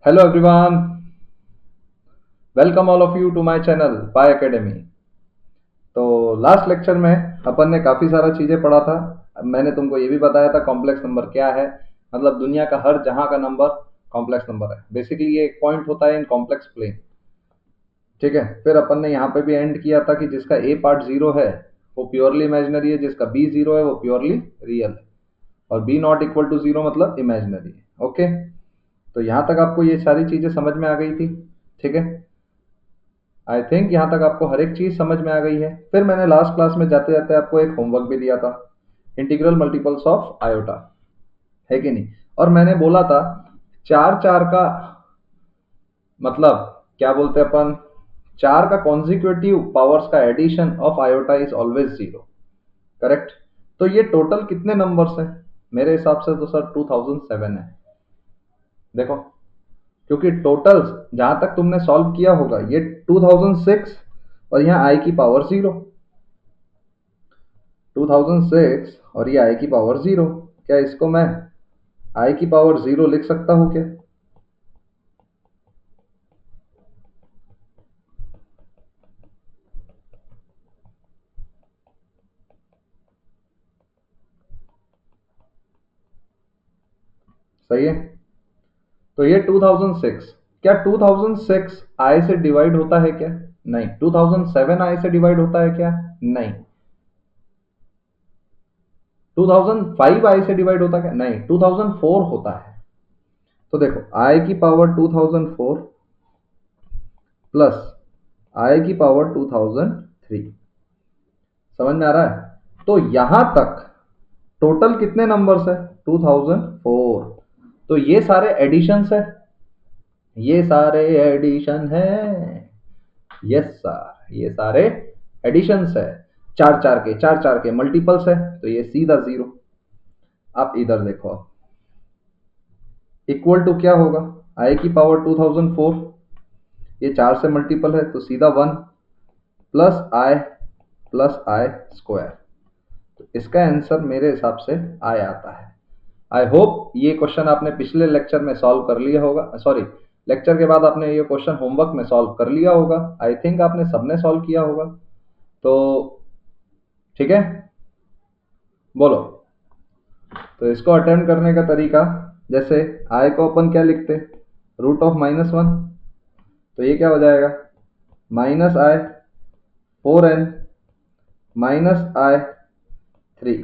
Hello everyone, welcome all of you to my channel Pi academy. तो last lecture में अपन ने काफ़ी सारा चीज़ें पढ़ा था। मैंने तुमको ये भी बताया था कॉम्प्लेक्स नंबर क्या है। मतलब दुनिया का हर जहाँ का नंबर कॉम्प्लेक्स नंबर है। बेसिकली ये एक पॉइंट होता है इन कॉम्प्लेक्स प्लेन। ठीक है, फिर अपन ने यहाँ पे भी एंड किया था कि जिसका ए पार्ट जीरो है वो प्योरली इमेजनरी है, जिसका बी जीरो है वो प्योरली रियल है, और b not equal to zero मतलब इमेजनरी है। ओके, तो यहाँ तक आपको ये सारी चीज़ें समझ में आ गई थी। ठीक है, आई थिंक यहाँ तक आपको हर एक चीज़ समझ में आ गई है। फिर मैंने लास्ट क्लास में जाते जाते आपको एक होमवर्क भी दिया था, इंटीग्रल मल्टीपल्स ऑफ आयोटा, है कि नहीं। और मैंने बोला था चार चार का मतलब क्या बोलते हैं अपन, चार का कॉन्जिक्यूटिव पावर्स का addition of iota is always zero. Correct. तो ये टोटल कितने नंबर्स हैं? मेरे हिसाब से तो सर 2007 है। देखो, क्योंकि टोटल्स जहां तक तुमने सॉल्व किया होगा ये 2006 और यहाँ आई की पावर जीरो, 2006 और ये आई की पावर जीरो। क्या इसको मैं आई की पावर जीरो लिख सकता हूँ क्या? सही है। तो ये 2006, क्या 2006 आई से डिवाइड होता है क्या? नहीं। 2007 आई से डिवाइड होता है क्या? नहीं। 2005 आई से डिवाइड होता है क्या? नहीं। 2004 होता है। तो देखो, आई की पावर 2004 प्लस आई की पावर 2003। समझ में आ रहा है? तो यहां तक टोटल कितने नंबर्स है? 2004। तो ये सारे एडिशंस है, ये सारे एडिशन है। यस सर, ये सारे एडिशंस है। चार चार के मल्टीपल्स है, तो ये सीधा जीरो। आप इधर देखो, इक्वल टू क्या होगा? आई की पावर 2004, ये चार से मल्टीपल है तो सीधा वन, प्लस आई स्क्वायर। तो इसका आंसर मेरे हिसाब से आई आता है। आई होप ये क्वेश्चन आपने पिछले लेक्चर में सॉल्व कर लिया होगा, सॉरी लेक्चर के बाद आपने ये क्वेश्चन होमवर्क में सॉल्व कर लिया होगा। आई थिंक आपने सबने सॉल्व किया होगा। तो ठीक है, बोलो। तो इसको अटेम्प्ट करने का तरीका, जैसे आई को अपन क्या लिखते, रूट ऑफ -1। तो ये क्या हो जाएगा? -i 4n -i 3।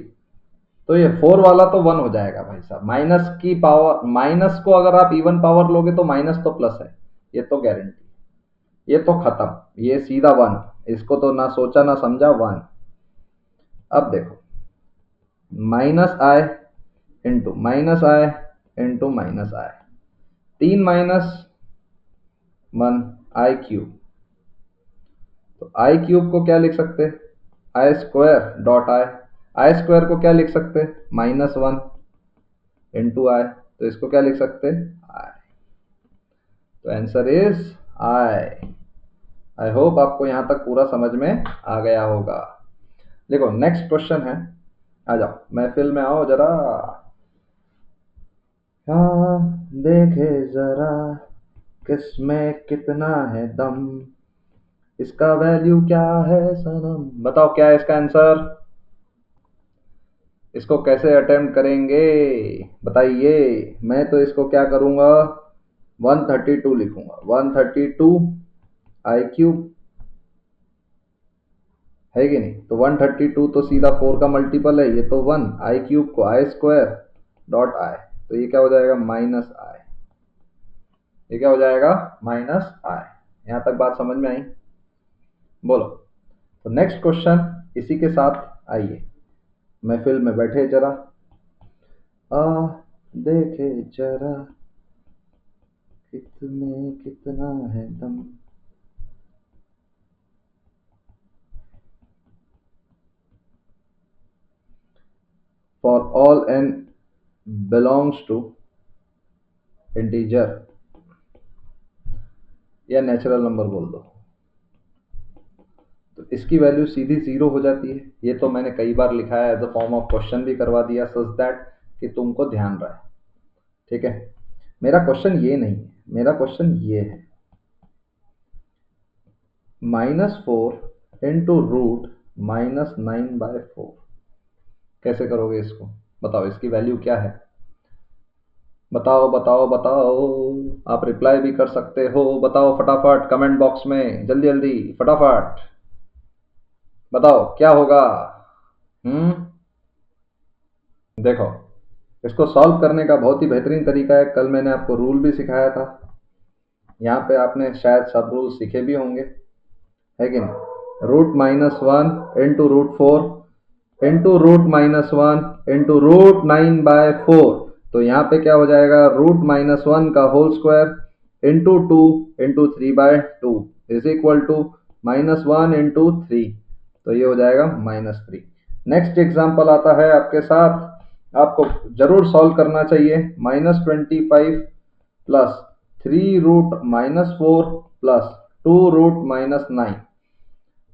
तो ये 4 वाला तो 1 हो जाएगा भाई साहब। माइनस की पावर, माइनस को अगर आप इवन पावर लोगे तो माइनस तो प्लस है, ये तो गारंटी। ये तो खत्म, ये सीधा 1। इसको तो ना सोचा ना समझा, 1। अब देखो, -i into -i, 3 minus 1 i cube. तो आई क्यूब को क्या लिख सकते? I square dot i. I square को क्या लिख सकते? -1 इंटू आई। तो इसको क्या लिख सकते? आई। तो answer is I. I hope आपको यहां तक पूरा समझ में आ गया होगा। देखो, नेक्स्ट क्वेश्चन है। आ जाओ महफिल में आओ जरा। हाँ, देखे जरा किसमें कितना है दम, इसका वैल्यू क्या है सनम। बताओ क्या है इसका आंसर? इसको कैसे अटेम्प्ट करेंगे बताइए। मैं तो इसको क्या करूंगा, 132 लिखूंगा। 132 आई क्यूब, है कि नहीं? तो 132 तो सीधा 4 का मल्टीपल है, ये तो 1। आई क्यूब को आई स्क्वायर डॉट आई, तो ये क्या हो जाएगा? -i। ये क्या हो जाएगा? -i। यहां तक बात समझ में आई? बोलो। तो नेक्स्ट क्वेश्चन इसी के साथ आइए, महफिल में बैठे जरा, आ देखे जरा कितने कितना है दम। For all n belongs to integer या नेचुरल नंबर बोल दो, तो इसकी वैल्यू सीधी जीरो हो जाती है। ये तो मैंने कई बार लिखा है, as a form of question भी करवा दिया, सच दैट कि तुमको ध्यान रहे। ठीक है, मेरा क्वेश्चन ये नहीं है। मेरा क्वेश्चन ये है, -4 इंटू रूट -9/4 कैसे करोगे इसको? बताओ, इसकी वैल्यू क्या है? बताओ बताओ बताओ। आप रिप्लाई भी कर सकते हो, बताओ फटाफट कमेंट बॉक्स में, जल्दी जल्दी फटाफट बताओ क्या होगा। हम्म देखो, इसको सॉल्व करने का बहुत ही बेहतरीन तरीका है, कल मैंने आपको रूल भी सिखाया था। यहाँ पे आपने शायद सब रूल सीखे भी होंगे, है कि नहीं? √-1 इंटू √4 इंटू √-1 इंटू √9/4। तो यहाँ पे क्या हो जाएगा, √-1 का whole square into 2 into 3/2 is equal to -1 into 3। तो ये हो जाएगा -3। नेक्स्ट एग्जाम्पल आता है आपके साथ, आपको जरूर सॉल्व करना चाहिए। -25 प्लस 3√-4 प्लस 2√-9।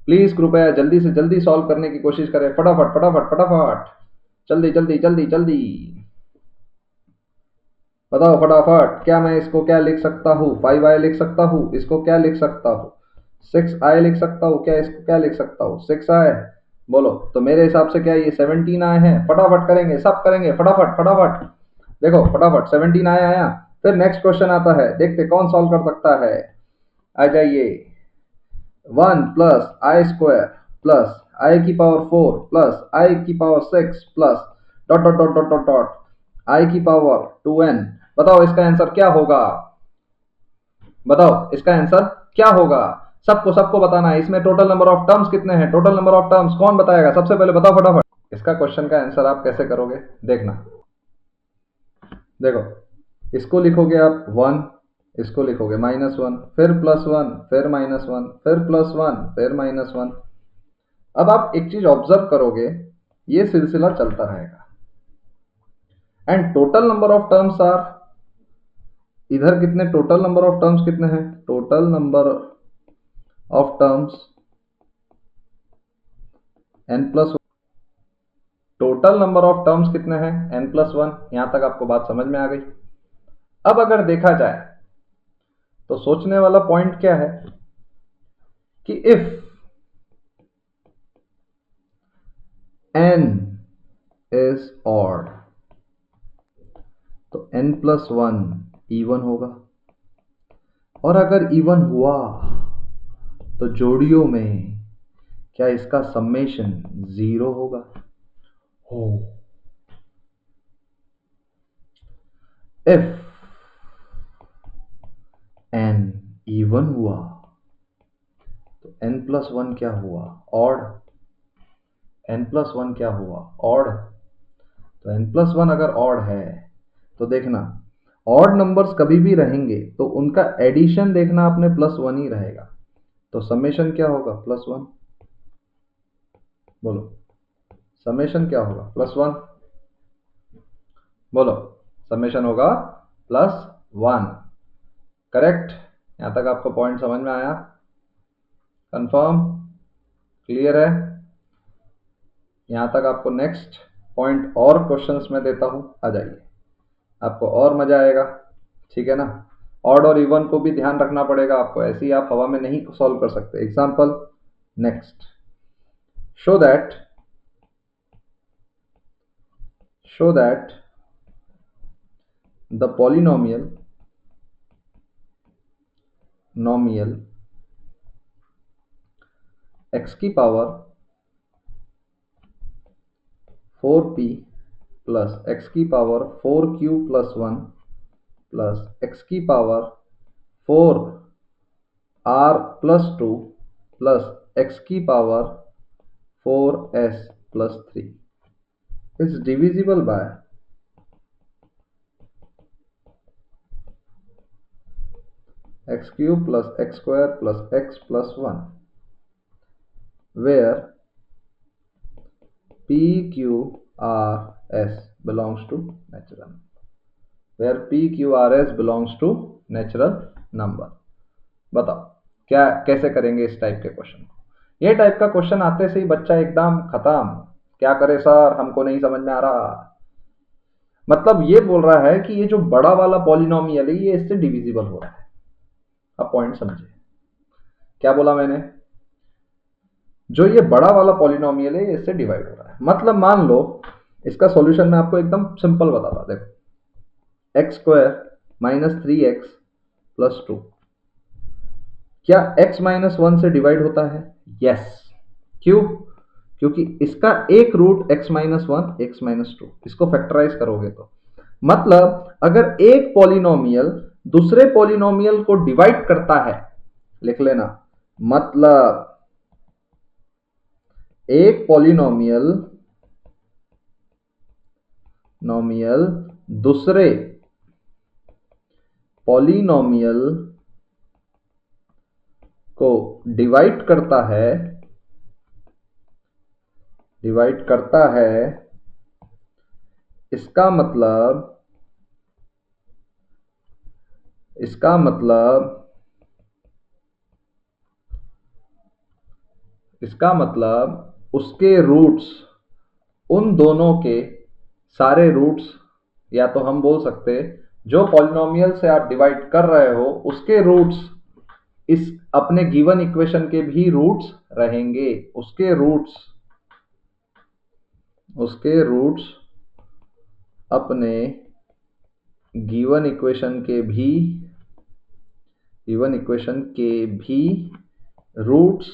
प्लीज कृपया जल्दी से जल्दी सॉल्व करने की कोशिश करें, फटाफट फटाफट फटाफट, जल्दी जल्दी जल्दी जल्दी बताओ फटाफट। क्या मैं इसको क्या लिख सकता हूँ? 5i लिख सकता हूँ, इसको क्या लिख सकता हूँ? 6i लिख सकता हूँ, क्या इसको क्या लिख सकता हूँ? 6i। बोलो तो मेरे हिसाब से क्या ये 17i है? फटाफट करेंगे, सब करेंगे, फटाफट फटाफट। देखो फटाफट 17i आया। फिर नेक्स्ट क्वेश्चन आता है, देखते कौन सॉल्व कर सकता है। आ जाइए। 1 प्लस आई स्क्वायर प्लस आई की पावर 4 प्लस आई की power 6 plus dot dot dot dot dot dot I की पावर 2n। बताओ इसका आंसर क्या होगा? बताओ इसका आंसर क्या होगा? सबको सबको बताना है। इसमें टोटल नंबर ऑफ टर्म्स कितने हैं? टोटल नंबर ऑफ टर्म्स कौन बताएगा? सबसे पहले बताओ फटाफट। इसका क्वेश्चन का आंसर आप कैसे करोगे, देखना। देखो, इसको लिखोगे आप 1, इसको लिखोगे -1, फिर +1, फिर -1, फिर +1, फिर -1। अब आप एक चीज ऑब्जर्व करोगे, ये सिलसिला चलता रहेगा। And total number of terms are, इधर कितने टोटल नंबर ऑफ टर्म्स कितने हैं? Total number of terms n+1। Total number of terms कितने हैं? n+1। यहां तक आपको बात समझ में आ गई? अब अगर देखा जाए तो सोचने वाला पॉइंट क्या है कि इफ n इज ऑड तो n+1 इवन होगा, और अगर इवन हुआ तो जोड़ियों में क्या इसका समेशन 0 होगा? हो। इफ n इवन हुआ तो n+1 क्या हुआ? ऑड। n+1 क्या हुआ? ऑड। तो n+1 अगर ऑड है तो देखना, ऑड नंबर्स कभी भी रहेंगे तो उनका एडिशन देखना आपने +1 ही रहेगा। तो समेशन क्या होगा? +1। बोलो समेशन क्या होगा? +1। बोलो समेशन होगा +1। करेक्ट? यहां तक आपको पॉइंट समझ में आया? कंफर्म? क्लियर है? यहां तक आपको नेक्स्ट पॉइंट और क्वेश्चंस में देता हूं, आ जाइए, आपको और मजा आएगा। ठीक है ना? ऑड और इवन को भी ध्यान रखना पड़ेगा आपको, ऐसे ही आप हवा में नहीं सॉल्व कर सकते। Example next, show that the polynomial x की पावर 4p प्लस x की power 4q plus 1 plus x की power 4r plus 2 plus x की power 4s plus 3 is divisible by x cube plus x square plus x plus 1, where PQRS belongs to natural number। बताओ क्या कैसे करेंगे इस type के question को? ये टाइप का क्वेश्चन आते से ही बच्चा एकदम खत्म। क्या करे सर, हमको नहीं समझ में आ रहा। मतलब ये बोल रहा है कि ये जो बड़ा वाला पॉलिनोमियल है ये इससे डिविजिबल हो रहा है। अब पॉइंट समझे क्या बोला मैंने, जो ये बड़ा वाला पॉलिनोमियल है ये इससे डिवाइड हो रहा है। मतलब मान लो इसका सॉल्यूशन मैं आपको एकदम सिंपल बताता, देखो x square minus 3x plus 2 क्या x माइनस 1 से डिवाइड होता है? यस। क्यों? क्योंकि इसका एक root x minus 1 x minus 2, इसको फैक्टराइज करोगे तो मतलब अगर एक पॉलिनोमियल दूसरे पॉलिनोमियल को डिवाइड करता है, लिख लेना, मतलब एक पॉलिनोमियल दूसरे पॉलिनोमियल को डिवाइड करता है इसका मतलब उसके रूट्स, उन दोनों के सारे रूट्स, या तो हम बोल सकते जो पॉलिनोमियल से आप डिवाइड कर रहे हो उसके रूट्स इस अपने गिवन इक्वेशन के भी रूट्स रहेंगे। उसके रूट्स अपने गिवन इक्वेशन के भी रूट्स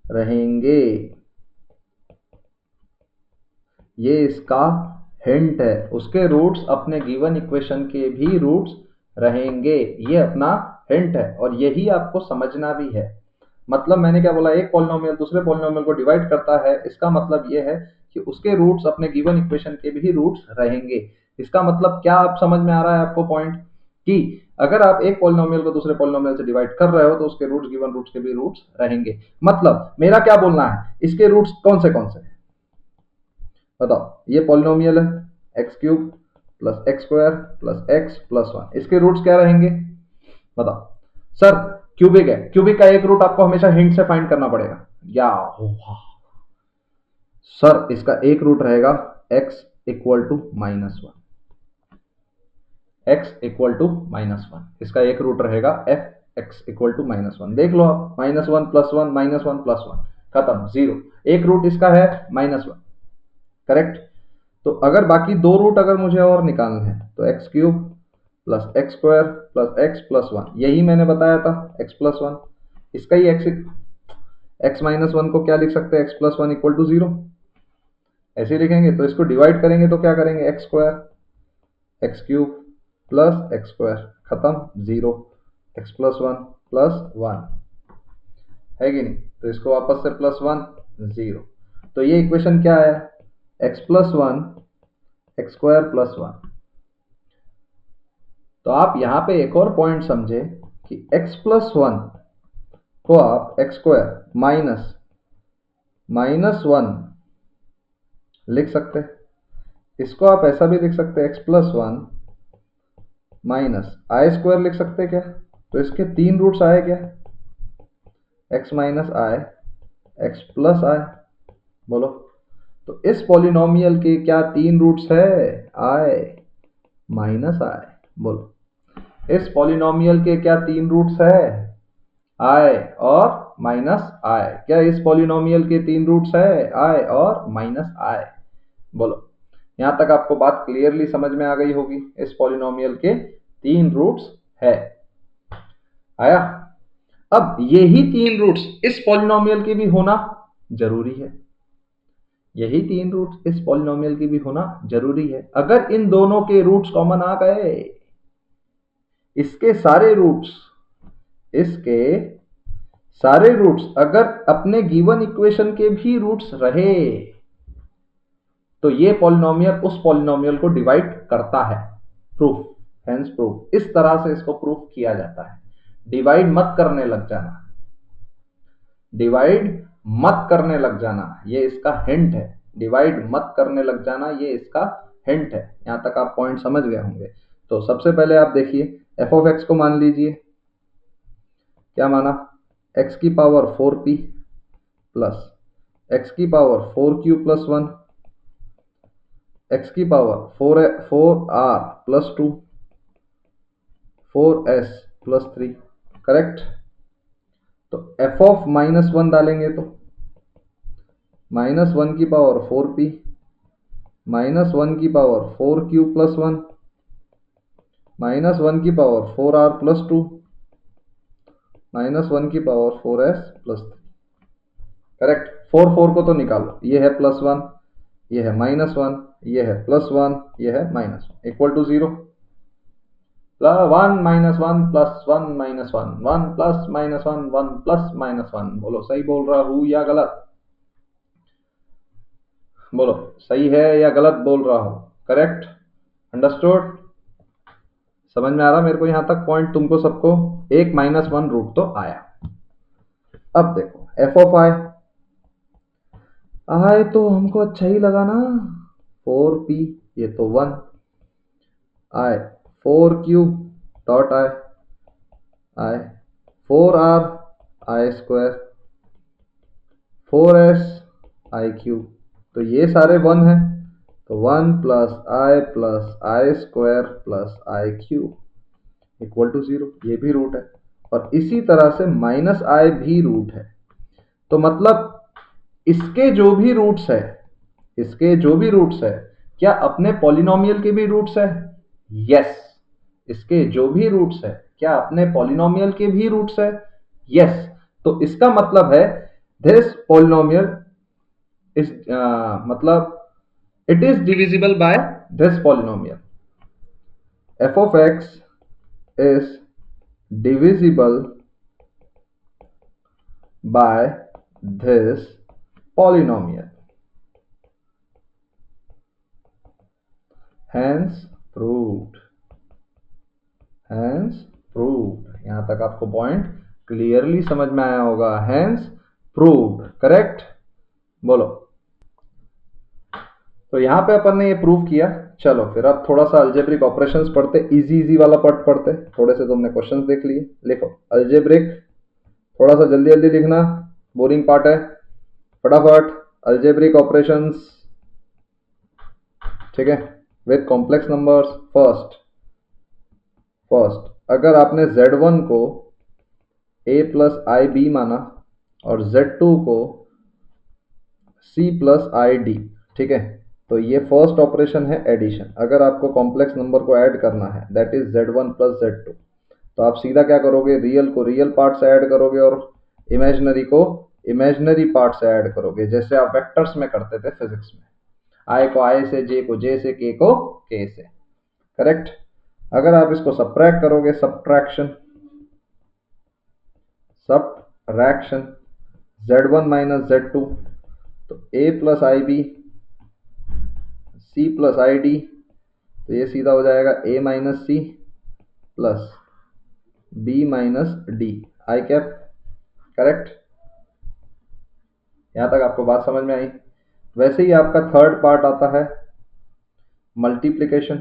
रहेंगे। ये इसका हिंट है, उसके रूट्स अपने गिवन इक्वेशन के भी रूट्स रहेंगे, ये अपना हिंट है और यही आपको समझना भी है। मतलब मैंने क्या बोला, एक पॉलिनोमियल दूसरे पॉलिनोमियल को डिवाइड करता है, इसका मतलब ये है कि उसके रूट्स अपने गिवन इक्वेशन के भी रूट्स रहेंगे। इसका मतलब क्या आप समझ में आ रहा है आपको पॉइंट, कि अगर आप एक पॉलिनोमियल को दूसरे पॉलिनोमियल से डिवाइड कर रहे हो तो उसके रूट्स गिवन रूट्स के भी रूट्स रहेंगे। मतलब मेरा क्या बोलना है, इसके रूट्स कौन से बताओ। ये पॉलिनोमियल है x cube plus x square plus x plus 1, इसके रूट्स क्या रहेंगे बताओ। सर क्यूबिक है, क्यूबिक का एक रूट आपको हमेशा हिंट से फाइंड करना पड़ेगा। क्या होगा सर, इसका एक रूट रहेगा x इक्वल टू माइनस 1, इसका एक रूट रहेगा f x equal to minus 1। देख लो आप, माइनस 1 प्लस 1 माइनस 1 प्लस 1 खत्म, जीरो। एक रूट इसका है माइनस 1, करेक्ट। तो अगर बाकी दो रूट अगर मुझे और निकालने हैं तो x cube plus x square plus x plus 1, यही मैंने बताया था एक्स प्लस 1। इसका ही एक्स माइनस 1 को क्या लिख सकते हैं, एक्स प्लस 1 इक्वल टू 0, ऐसे लिखेंगे। तो इसको डिवाइड करेंगे तो क्या करेंगे, x square x cube plus x square, खत्म, 0, एक्स प्लस 1 प्लस 1 है कि नहीं। तो इसको वापस से प्लस 1 0, तो ये इक्वेशन क्या है, x plus 1 x square plus 1। तो आप यहां पे एक और पॉइंट समझे कि x प्लस 1 को आप एक्स स्क्वायर माइनस 1 लिख सकते हैं। इसको आप ऐसा भी लिख सकते हैं, x plus 1 minus i square लिख सकते हैं क्या। तो इसके तीन रूट्स आए क्या, x माइनस आई एक्स प्लस आई, बोलो। तो इस पॉलिनोमियल के क्या तीन रूट्स है, आई माइनस आई, बोलो। इस पॉलिनोमियल के क्या तीन रूट्स है, आई और माइनस आई। क्या इस पॉलिनोमियल के तीन रूट्स है, आई और माइनस आई, बोलो। यहां तक आपको बात क्लियरली समझ में आ गई होगी, इस पॉलिनोमियल के तीन रूट्स है, आया। अब यही तीन रूट्स इस पॉलिनोमियल के भी होना जरूरी है, यही तीन रूट्स इस पॉलिनोमियल के भी होना जरूरी है। अगर इन दोनों के रूट्स कॉमन आ गए, इसके सारे रूट्स अगर अपने गिवन इक्वेशन के भी रूट्स रहे तो ये पॉलिनोमियल उस पॉलिनोमियल को डिवाइड करता है। प्रूफ, हेंस प्रूफ, इस तरह से इसको प्रूफ किया जाता है। डिवाइड मत करने लग जाना, ये इसका हिंट है। डिवाइड मत करने लग जाना, ये इसका हिंट है। यहां तक आप पॉइंट समझ गए होंगे। तो सबसे पहले आप देखिए, एफ ऑफ एक्स को मान लीजिए, क्या माना, एक्स की पावर 4p प्लस एक्स की पावर 4q प्लस 1 x की power 4r plus 2 4s plus 3, correct. तो f ऑफ -1 डालेंगे तो -1 की पावर 4p -1 की पावर 4q प्लस 1 -1 की पावर 4r प्लस 2 -1 की पावर 4s प्लस 3, करेक्ट। 4 को तो निकालो, ये है +1, ये है -1, ये है +1, ये है -1, equal to 0। 1 -1 plus 1 -1 1 plus -1 1 plus -1। बोलो सही बोल रहा हूँ या गलत? बोलो सही है या गलत बोल रहा हूँ? करेक्ट, अंडरस्टूड, समझ में आ रहा मेरे को यहाँ तक पॉइंट तुमको सबको? एक -1 रूट तो आया। अब देखो f ऑफ i आए तो हमको अच्छा ही लगा ना, 4p, ये तो 1 i 4q dot i 4r i square 4s i cube, तो ये सारे 1 है, तो 1 plus i square plus i cube equal to 0, ये भी रूट है। और इसी तरह से -i भी रूट है। तो मतलब इसके जो भी रूट्स है, इसके जो भी रूट्स है, क्या अपने पॉलिनोमियल के भी रूट्स है? यस, इसके जो भी रूट्स है, क्या अपने पॉलिनोमियल के भी रूट्स है? यस। तो इसका मतलब है दिस पॉलिनोमियल इज मतलब it is divisible by this polynomial. f of x is divisible by this polynomial, hence proved, hence proved। यहां तक आपको पॉइंट क्लियरली समझ में आया होगा, hence proved, करेक्ट। बोलो, तो यहां पे अपन ने ये प्रूव किया। चलो फिर अब थोड़ा सा अल्जेब्रिक ऑपरेशंस पढ़ते, इजी वाला पार्ट पढ़ते। थोड़े से तुमने क्वेश्चंस देख लिए, लिखो अल्जेब्रिक, थोड़ा सा जल्दी जल्दी लिखना, बोरिंग पार्ट है, फटाफट अल्जेब्रिक ऑपरेशंस, ठीक है, विद कॉम्प्लेक्स नंबर्स। फर्स्ट अगर आपने z1 को a प्लस आई बी माना और z2 को c प्लस आई डी, ठीक है, तो ये फर्स्ट ऑपरेशन है एडिशन। अगर आपको कॉम्प्लेक्स नंबर को ऐड करना है, that is z1 plus z2, तो आप सीधा क्या करोगे, रियल को रियल पार्ट से ऐड करोगे और इमेजिनरी को इमेजिनरी पार्ट से ऐड करोगे, जैसे आप वेक्टर्स में करते थे फिजिक्स में, आई को आई से, जे को जे से, के को के से, करेक्ट। अगर आप इसको सब्ट्रैक्ट करोगे, सब्ट्रैक्शन z1 माइनस z2, तो a plus i b c plus i d, तो ये सीधा हो जाएगा a minus c plus b minus d i cap, correct. यहां तक आपको बात समझ में आई? वैसे ही आपका थर्ड पार्ट आता है मल्टीप्लिकेशन,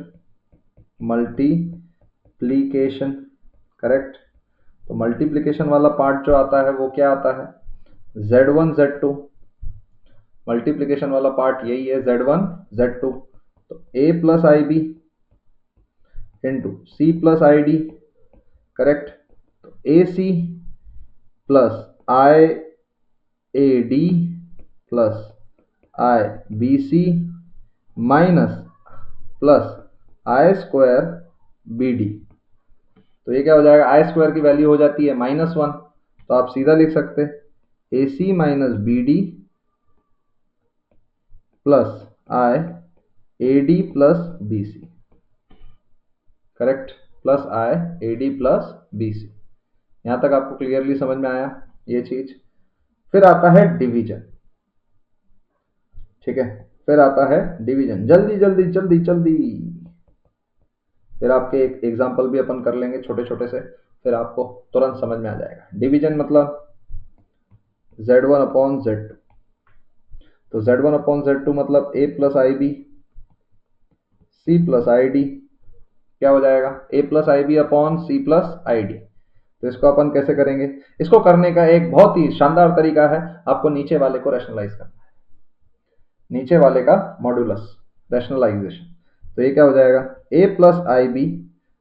करेक्ट। तो मल्टीप्लिकेशन वाला पार्ट जो आता है वो क्या आता है, z1 z2, मल्टीप्लिकेशन वाला पार्ट यही है, z1 z2, तो a plus i b into c plus i d, correct. तो a c plus i a d plus i b c minus plus i square b d, तो ये क्या हो जाएगा, आई स्क्वायर की वैल्यू हो जाती है -1, तो आप सीधा लिख सकते हैं a c minus b d plus i a d plus b c, correct, plus i a d plus b c. यहां तक आपको क्लियरली समझ में आया ये चीज? फिर आता है डिवीजन, ठीक है, फिर आता है डिवीजन, जल्दी जल्दी जल्दी जल्दी। फिर आपके एक एग्जाम्पल भी अपन कर लेंगे छोटे छोटे से, फिर आपको तुरंत समझ में आ जाएगा। डिवीजन मतलब z1 अपॉन z2, तो z1 अपॉन z2 मतलब a plus i b c plus i d, क्या हो जाएगा, a plus i b upon c plus i d. तो इसको अपन कैसे करेंगे? इसको करने का एक बहुत ही शानदार तरीका है, आपको नीचे वाले को रैशनलाइज करना है, नीचे वाले का मॉड्यूलस, रैशनलाइजेशन। तो ये क्या हो जाएगा, a प्लस आई बी,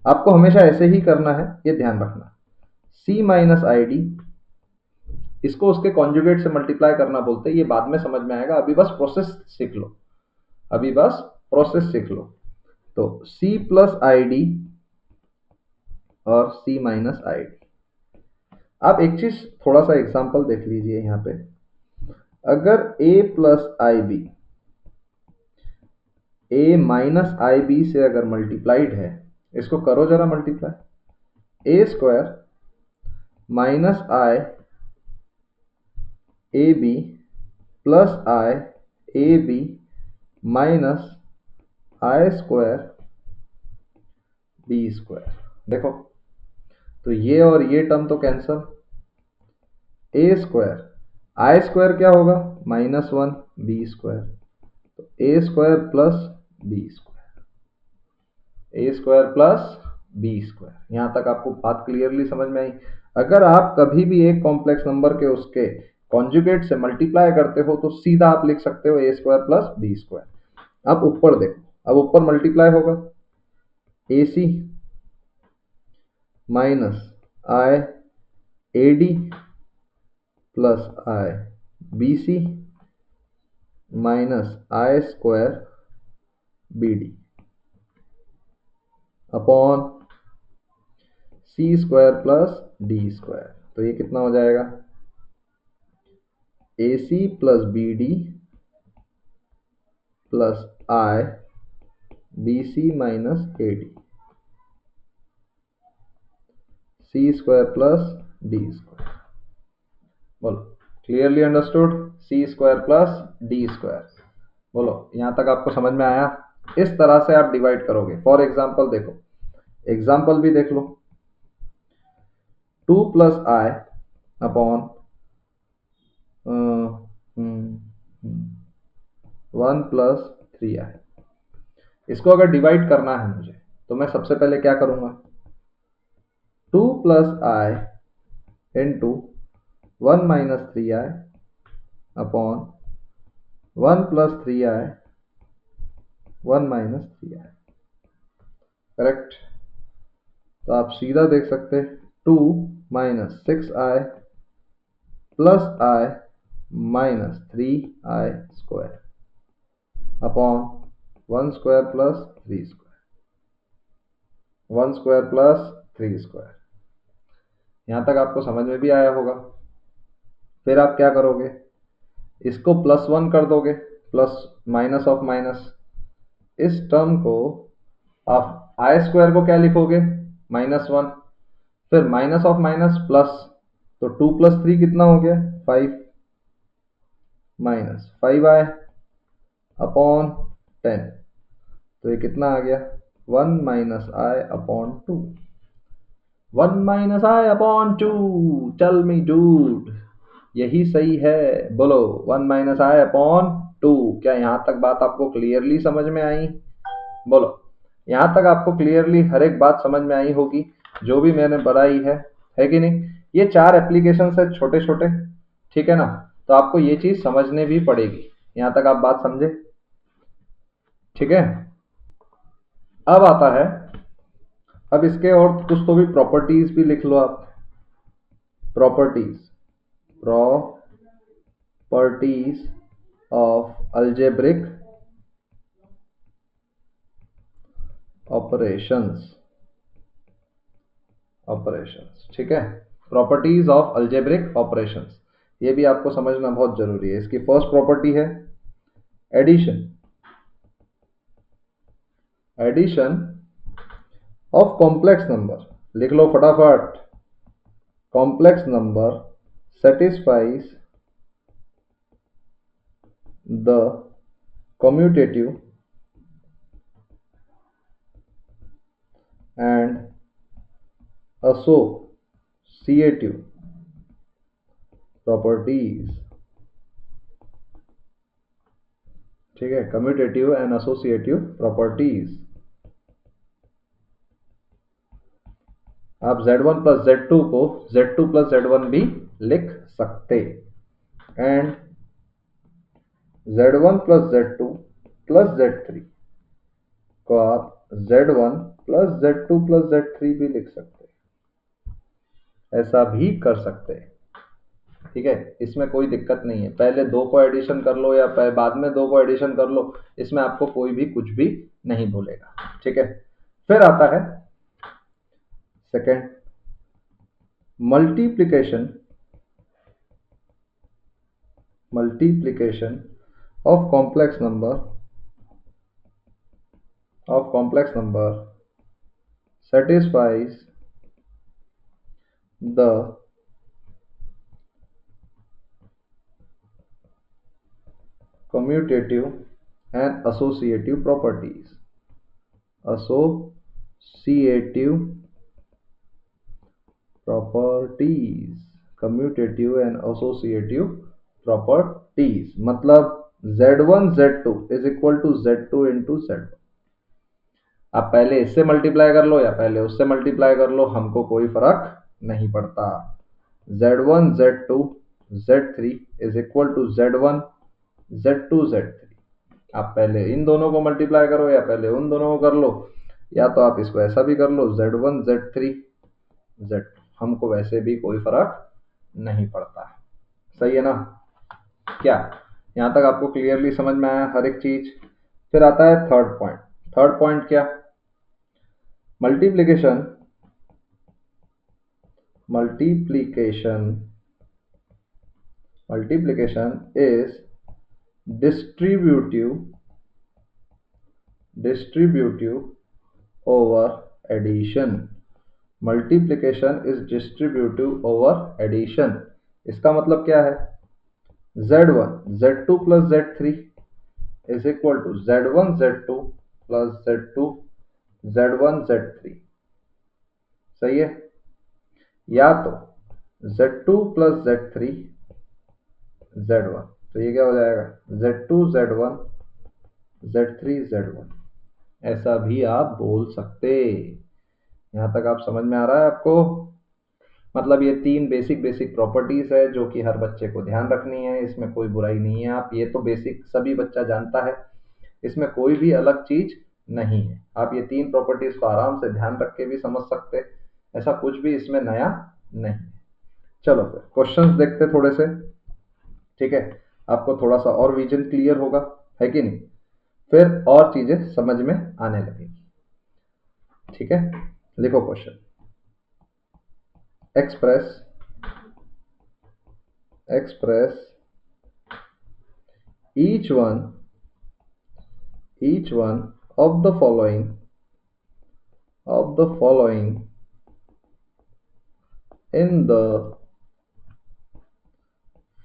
आपको हमेशा ऐसे ही करना है, ये ध्यान रखना। c माइनस आई डी, इसको उसके कॉन्जुगेट से मल्टीप्लाई करना बोलते हैं, ये बाद में समझ में आएगा, अभी बस प्रोसेस सीख लो, अभी बस प्रोसेस सीख लो। तो c प्लस आई डी और c माइनस आई डी। आप एक चीज थोड़ा सा एग्जांपल देख लीजिए यहाँ पे, अगर a plus i b a minus i b से अगर मल्टीप्लाइड है, इसको करो जरा multiply, a square minus i a b plus i a b minus i square b square. देखो तो ये और ये टर्म तो cancel, a square, i square क्या होगा, -1 बी स्क्वायर, तो a square plus b square, a square plus b square. यहां तक आपको बात क्लियरली समझ में आई। अगर आप कभी भी एक कॉम्प्लेक्स नंबर के उसके कॉन्जुगेट से मल्टीप्लाई करते हो तो सीधा आप लिख सकते हो a square plus b square. अब ऊपर देखो, अब ऊपर मल्टीप्लाई होगा, a c minus i a d plus i b c minus i square b d upon c square plus d square. तो ये कितना हो जाएगा, a c plus b d plus i b c minus a d, c square plus d square. बोलो clearly understood, c square plus d square. बोलो यहां तक आपको समझ में आया। इस तरह से आप डिवाइड करोगे। फॉर एग्जांपल देखो, एग्जांपल भी देख लो, 2 plus i upon 1 plus 3i। इसको अगर डिवाइड करना है मुझे तो मैं सबसे पहले क्या करूंगा, 2 plus i into 1 minus 3i upon 1 plus 3i 1 minus 3i। Correct. तो आप सीधा देख सकते 2 minus 6i plus i minus 3i square upon 1 square plus 3 square, 1 square plus 3 square. यहां तक आपको समझ में भी आया होगा। फिर आप क्या करोगे, इसको +1 कर दोगे, प्लस माइनस ऑफ माइनस, इस टर्म को आप आई स्क्वायर को क्या लिखोगे, -1, फिर माइनस ऑफ माइनस प्लस, तो 2 प्लस 3 कितना हो गया, 5 माइनस 5i अपॉन 10। तो ये कितना आ गया, 1 माइनस आई अपॉन 2, 1 माइनस आई अपॉन 2। टेल मी डूड, यही सही है। बोलो 1 माइनस आई अपॉन 2। क्या यहां तक बात आपको क्लियरली समझ में आई? बोलो यहां तक आपको क्लियरली हर एक बात समझ में आई होगी जो भी मैंने बताई है कि नहीं? ये 4 एप्लीकेशन है छोटे छोटे, ठीक है ना? तो आपको ये चीज समझने भी पड़ेगी। यहां तक आप बात समझे? ठीक है। अब आता है, अब इसके और कुछ तो भी प्रॉपर्टीज भी लिख लो आप। प्रॉपर्टीज ऑफ अलजेब्रिक ऑपरेशंस, ठीक है। प्रॉपर्टीज ऑफ अलजेब्रिक ऑपरेशंस, ये भी आपको समझना बहुत जरूरी है। इसकी फर्स्ट प्रॉपर्टी है एडिशन ऑफ कॉम्प्लेक्स नंबर। लिख लो फटाफट, complex number satisfies the commutative and associative properties, ठीक है, कम्यूटेटिव एंड एसोसिएटिव प्रॉपर्टीज। आप Z1 प्लस Z2 को Z2 प्लस Z1 भी लिख सकते, and Z1 plus Z2 plus Z3 को आप Z1 plus Z2 plus Z3 भी लिख सकते हैं, ऐसा भी कर सकते हैं। ठीक है, इसमें कोई दिक्कत नहीं है, पहले दो को एडिशन कर लो या बाद में दो को एडिशन कर लो, इसमें आपको कोई भी कुछ भी नहीं बोलेगा। ठीक है, फिर आता है second, multiplication of complex number satisfies the commutative and associative properties. Commutative and associative properties मतलब Z1 Z2 is equal to Z2 into Z1। आप पहले इससे मल्टीप्लाई कर लो या पहले उससे मल्टीप्लाई कर लो, हमको कोई फर्क नहीं पड़ता। Z1 Z2 Z3 is equal to Z1 Z2 Z3। आप पहले इन दोनों को मल्टीप्लाई करो या पहले उन दोनों को कर लो, या तो आप इसको ऐसा भी कर लो Z1 Z3 Z2, हमको वैसे भी कोई फर्क नहीं पड़ता। सही है ना? क्या यहाँ तक आपको क्लियरली समझ में आया हर एक चीज? फिर आता है थर्ड पॉइंट क्या? Multiplication is distributive over addition। Multiplication is distributive over addition. इसका मतलब क्या है? Z1 Z2 plus Z3 is equal to Z1 Z2 plus Z2 Z1 Z3। सही है? या तो Z2 प्लस Z3 Z1, तो ये क्या हो जाएगा Z2 Z1 Z3 Z1, ऐसा भी आप बोल सकते। यहाँ तक आप समझ में आ रहा है आपको? मतलब ये तीन बेसिक प्रॉपर्टीज है जो कि हर बच्चे को ध्यान रखनी है, इसमें कोई बुराई नहीं है। आप ये तो बेसिक सभी बच्चा जानता है, इसमें कोई भी अलग चीज नहीं है। आप ये तीन प्रॉपर्टीज को आराम से ध्यान रख के भी समझ सकते, ऐसा कुछ भी इसमें नया नहीं। चलो फिर क्वेश्चंस देखते थोड़े से। ठीक है, आपको थोड़ा सा और विजन क्लियर होगा, है कि नहीं? फिर और चीजें समझ में आने लगेगी। ठीक है, लिखो question. express each one of the following in the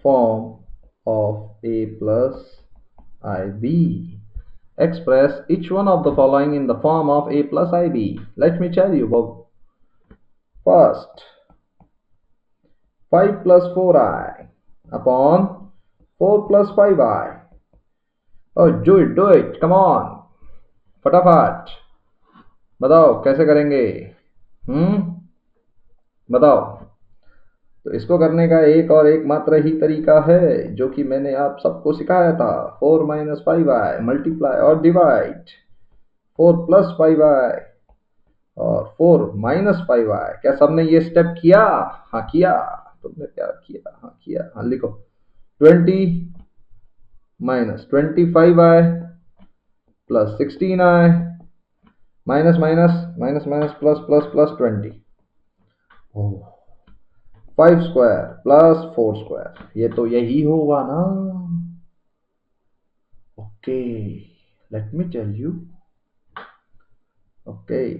form of a plus ib। Express each one of the following in the form of a plus ib। Let me tell you about first 5 plus 4i upon 4 plus 5i। Oh, do it, come on, फटाफट बताओ कैसे करेंगे। बताओ। तो इसको करने का एक और एक मात्र ही तरीका है जो कि मैंने आप सबको सिखाया था, 4 माइनस 5i मल्टीप्लाई और डिवाइड 4 प्लस 5i और 4 माइनस 5i। क्या सबने ये स्टेप किया? हाँ किया। तुमने क्या किया? हाँ किया। हाँ लिखो 20 minus 25i plus 16i minus plus plus plus 20। 5 square plus 4 square, ये तो यही होगा ना? Okay, let me tell you. Okay,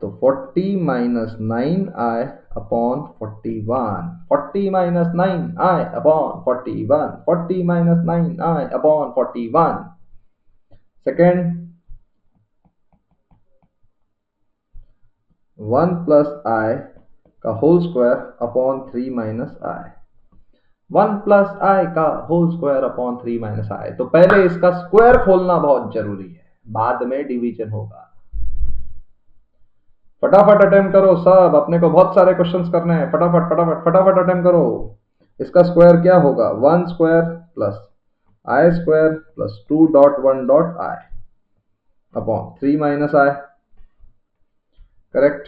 तो 40 minus 9i upon 41, 40 minus 9i upon 41, 40 minus 9i upon 41। Second 1 plus i का whole square upon 3 minus i, 1 plus i का whole square upon 3 minus i। तो पहले इसका स्क्वायर खोलना बहुत जरूरी है, बाद में डिवीजन होगा। फटाफट अटेम्प्ट करो सब, अपने को बहुत सारे क्वेश्चंस करने हैं। फटाफट अटेम्प्ट करो। इसका स्क्वायर क्या होगा? 1 square plus i square plus 2 dot 1 dot i। Upon 3 minus i, correct.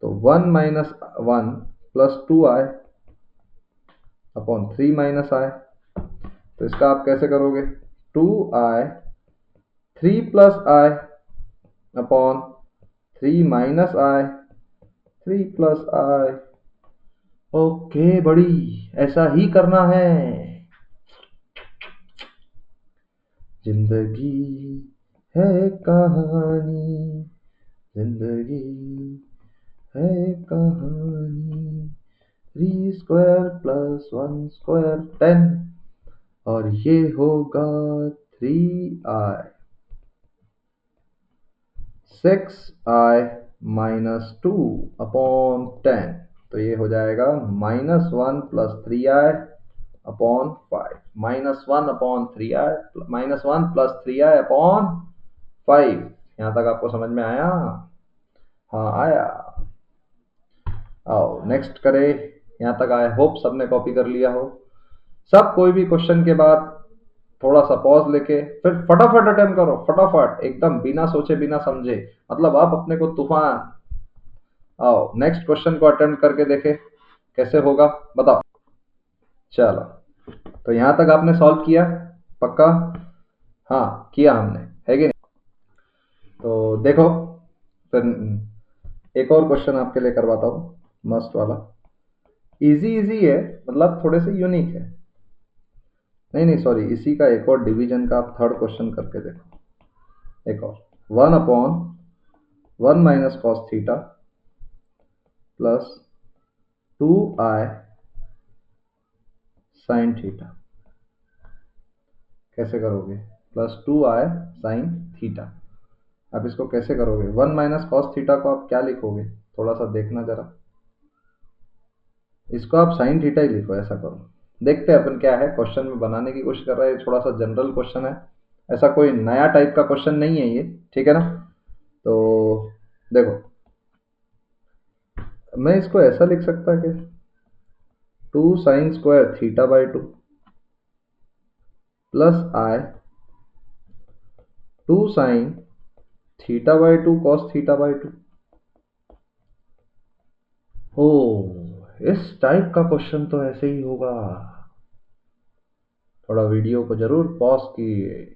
तो 1 minus 1 plus 2i upon 3 minus i. तो इसका आप कैसे करोगे? 2i 3 plus i upon 3 minus i 3 plus i. Okay बड़ी, ऐसा ही करना है। जिंदगी है कहानी, जिंदगी है कहानी, 3 स्क्वायर प्लस 1 स्क्वायर 10, और ये होगा 3i 6i माइनस 2 अपॉन 10। तो ये हो जाएगा -1 plus 3i upon 5, -1 plus 3i upon 5। यहाँ तक आपको समझ में आया? हाँ आया। आओ नेक्स्ट करें। यहाँ तक आई होप सबने कॉपी कर लिया हो। सब कोई भी क्वेश्चन के बाद थोड़ा सा पॉज लेके फिर फटाफट अटेम्प्ट करो, फटाफट एकदम बिना सोचे बिना समझे, मतलब आप अपने को तूफान। आओ नेक्स्ट क्वेश्चन को अटेम्प्ट करके देखे कैसे होगा, बताओ। चलो, तो यहाँ तक आपने सॉल्व किया? पक्का? हाँ किया हमने, है कि नहीं? तो देखो फिर एक और क्वेश्चन आपके लिए करवाता हूँ, मस्त वाला। इजी इजी है, मतलब थोड़े से यूनिक है। नहीं नहीं सॉरी, इसी का एक और डिवीजन का आप थर्ड क्वेश्चन करके देखो। एक और 1 upon 1 minus cos theta plus 2i sine theta. कैसे करोगे? Plus 2i sine theta. अब इसको कैसे करोगे? 1 माइनस कॉस थीटा को आप क्या लिखोगे? थोड़ा सा देखना जरा। इसको आप साइन थीटा ही लिखो, ऐसा करो। देखते हैं अपन क्या है, क्वेश्चन में बनाने की कोशिश कर रहा है। थोड़ा सा जनरल क्वेश्चन है, ऐसा कोई नया टाइप का क्वेश्चन नहीं है ये, ठीक है ना? तो देखो, मैं इसको ऐसा लिख सकता कि 2 sine square theta by 2 plus I 2 sine theta by 2 cos theta by 2। ओ, इस टाइप का क्वेश्चन तो ऐसे ही होगा। थोड़ा वीडियो को जरूर पॉज कीजिए,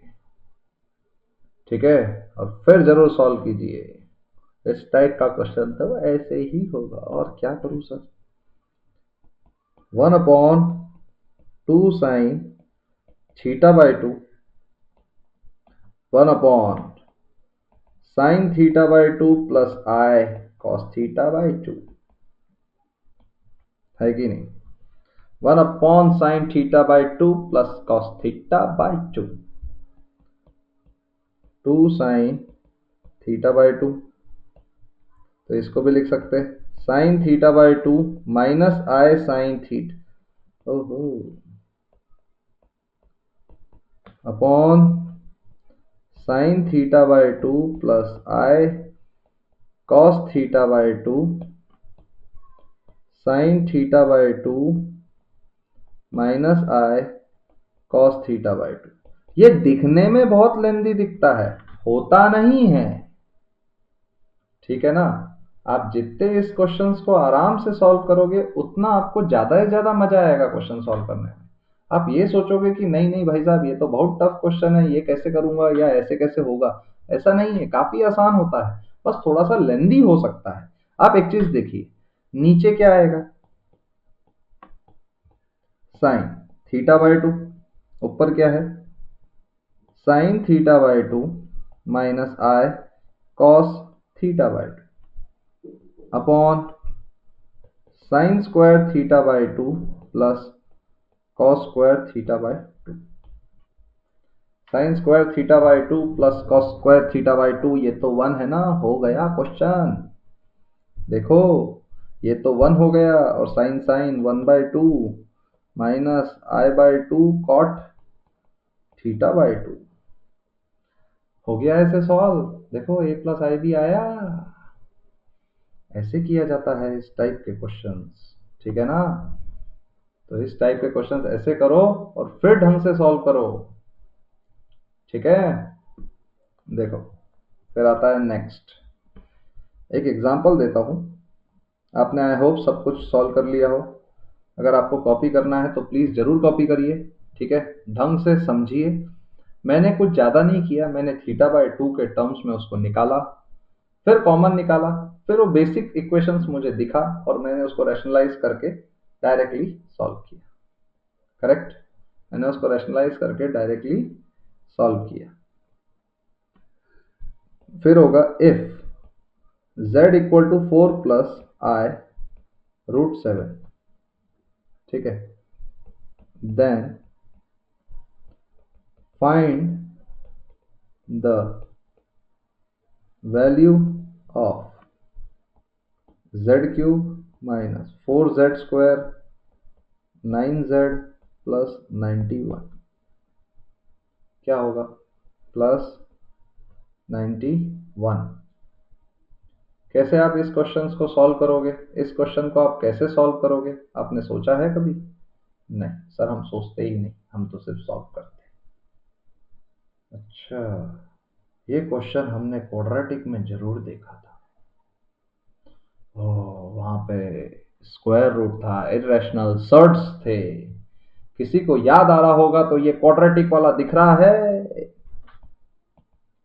ठीक है, और फिर जरूर सॉल्व कीजिए। इस टाइप का क्वेश्चन तो ऐसे ही होगा, और क्या करूं सर। 1 अपॉन 2 sine theta by 2 1 upon sine theta by 2 plus i cos theta by 2, है कि नहीं? 1 upon sine theta by 2 plus cos theta by 2, 2 sine theta by 2। तो इसको भी लिख सकते हैं sine theta by 2 minus i sine theta, ओहो, upon sine theta by 2 plus i cos theta by 2 sine theta by 2 minus I cos theta by 2। ये दिखने में बहुत लेंदी दिखता है, होता नहीं है, ठीक है ना? आप जितने इस क्वेश्चंस को आराम से सॉल्व करोगे उतना आपको ज्यादा से ज्यादा मजा आएगा क्वेश्चन सॉल्व करने में। आप ये सोचोगे कि नहीं नहीं भाई साहब ये तो बहुत टफ क्वेश्चन है, ये कैसे करूंगा या ऐसे कैसे होगा। ऐसा नहीं है, काफी आसान होता है, बस थोड़ा सा लेंदी हो सकता है। आप एक चीज देखिए, नीचे क्या आएगा? साइन थीटा बाई 2, ऊपर क्या है? Sign theta by 2 minus I cos theta by 2 upon sine square theta by 2 plus cos square theta by 2। Sine square theta by 2 plus cos square theta by 2, ये तो 1 है ना, हो गया क्वेश्चन। देखो ये तो 1 हो गया, और sine sine 1/2 minus i by 2 cot theta by 2, हो गया ऐसे सॉल्व। देखो a प्लस आई भी आया। ऐसे किया जाता है इस टाइप के क्वेश्चंस, ठीक है ना? तो इस टाइप के क्वेश्चंस ऐसे करो और फिर ढंग से सॉल्व करो, ठीक है? देखो फिर आता है नेक्स्ट। एक एग्जांपल देता हूँ। आपने आई होप सब कुछ सॉल्व कर लिया हो। अगर आपको कॉपी करना है तो प्लीज़ ज़रूर कॉपी करिए, ठीक है, ढंग से समझिए। मैंने कुछ ज़्यादा नहीं किया, मैंने थीटा बाय 2 के टर्म्स में उसको निकाला, फिर कॉमन निकाला, फिर वो बेसिक इक्वेशंस मुझे दिखा और मैंने उसको रैशनलाइज करके डायरेक्टली सॉल्व किया। करेक्ट, मैंने उसको रैशनलाइज करके डायरेक्टली सॉल्व किया। फिर होगा if z equal to 4 plus i root 7, ठीक है, then find the value of z cube minus 4z square 9z plus 91। क्या होगा? प्लस 91। कैसे आप इस क्वेश्चन को सॉल्व करोगे? इस क्वेश्चन को आप कैसे सॉल्व करोगे? आपने सोचा है कभी? नहीं सर, हम सोचते ही नहीं, हम तो सिर्फ सॉल्व करते हैं। अच्छा, ये क्वेश्चन हमने क्वाड्रेटिक में जरूर देखा था। ओह, वहां पे स्क्वायर रूट था, इरेशनल सर्ट्स थे। किसी को याद आ रहा होगा तो ये क्वाड्रेटिक वाला दिख रहा है।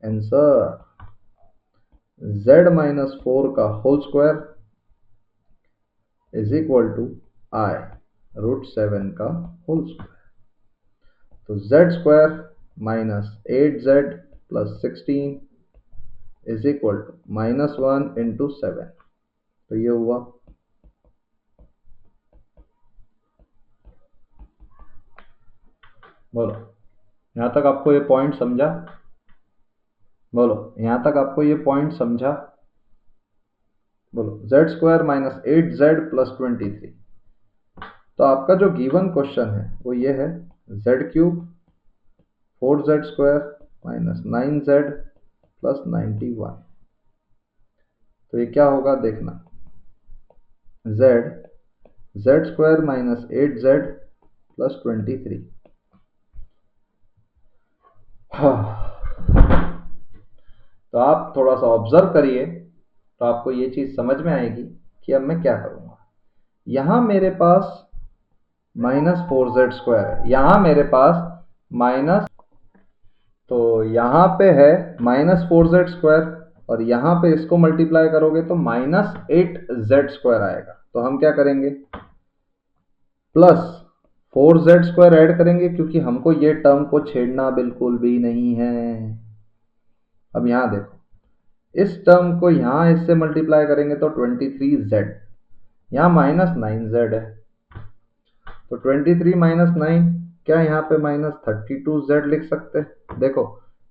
आंसर z माइनस 4 का whole square is equal to i root 7 का होल स्क्वायर। तो z square minus 8z plus 16 is equal to minus 1 into 7। तो ये हुआ। बोलो, यहां तक आपको ये पॉइंट समझा? बोलो, यहां तक आपको ये पॉइंट समझा? बोलो, z square minus 8z plus 23। तो आपका जो गिवन क्वेश्चन है वो ये है, z cube 4z square minus 9z plus 91। तो ये क्या होगा देखना, z square minus 8z plus 23। तो आप थोड़ा सा ऑब्जर्व करिए तो आपको ये चीज समझ में आएगी कि अब मैं क्या करूंगा। यहां मेरे पास माइनस 4z स्क्वायर है, यहां मेरे पास माइनस, तो यहाँ पे है माइनस 4z स्क्वायर और यहाँ पे इसको मल्टीप्लाई करोगे तो माइनस 8z स्क्वायर आएगा। तो हम क्या करेंगे, प्लस 4z स्क्वायर ऐड करेंगे क्योंकि हमको ये टर्म को छेड़ना बिल्कुल भी नहीं है। अब यहाँ देखो, इस टर्म को यहाँ इससे मल्टीप्लाई करेंगे तो 23z, यहाँ माइनस 9z है तो 23 माइनस 9, क्या यहाँ पे माइनस 32z लिख सकते हैं? देखो,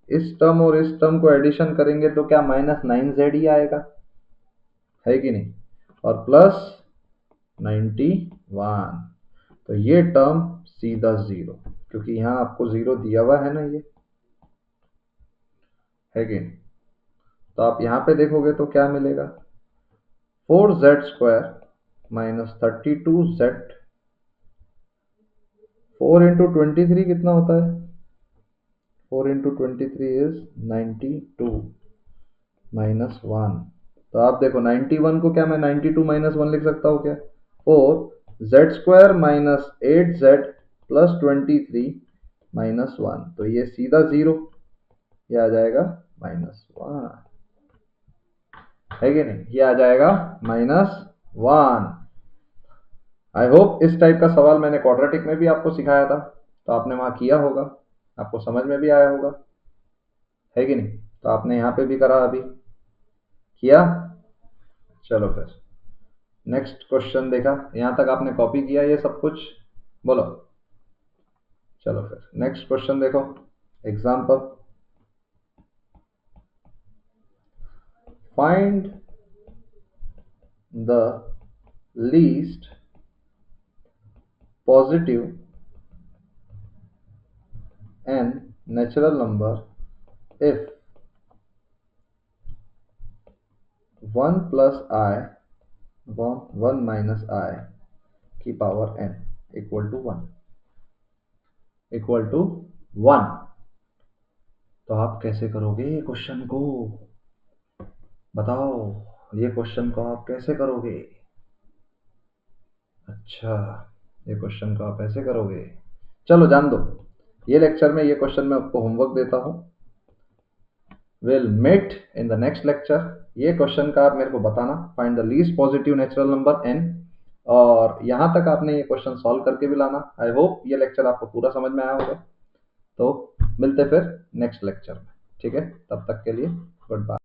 इस टर्म और इस टर्म को एडिशन करेंगे तो क्या माइनस 9z ही आएगा, है कि नहीं? और प्लस 91, तो ये टर्म सीधा जीरो, क्योंकि यहाँ आपको जीरो दिया हुआ है ना, ये है कि नहीं? तो आप यहाँ पे देखोगे तो क्या मिलेगा, 4z square minus 32z, 4 into 23 कितना होता है? 4 इंटू 23 इज 92 माइनस 1। तो आप देखो 91 को क्या मैं 92 माइनस 1 लिख सकता हूँ क्या? 4z square minus 8z plus 23 minus 1, तो ये सीधा जीरो, ये आ जाएगा माइनस 1, है कि नहीं? ये आ जाएगा माइनस 1। आई होप इस टाइप का सवाल मैंने क्वाड्रेटिक में भी आपको सिखाया था, तो आपने वहां किया होगा, आपको समझ में भी आया होगा, है कि नहीं? तो आपने यहाँ पे भी करा, अभी किया। चलो फिर नेक्स्ट क्वेश्चन देखा, यहाँ तक आपने कॉपी किया ये सब कुछ? बोलो। चलो फिर नेक्स्ट क्वेश्चन देखो। Example, find the least positive and natural number if 1 plus i 1 minus i की power n equal to 1, equal to 1। तो आप कैसे करोगे क्वेश्चन को? बताओ ये क्वेश्चन को आप कैसे करोगे? अच्छा, ये क्वेश्चन को आप ऐसे करोगे। चलो जान दो, ये लेक्चर में ये क्वेश्चन मैं आपको होमवर्क देता हूँ। Will meet in the next lecture. ये क्वेश्चन का आप मेरे को बताना, find the least positive natural number n। और यहाँ तक आपने ये क्वेश्चन सॉल्व करके भी लाना। आई होप ये लेक्चर आपको पूरा समझ में आया होगा। तो मिलते फिर नेक्स्ट लेक्चर में, ठीक है? तब तक के लिए गुड बाय।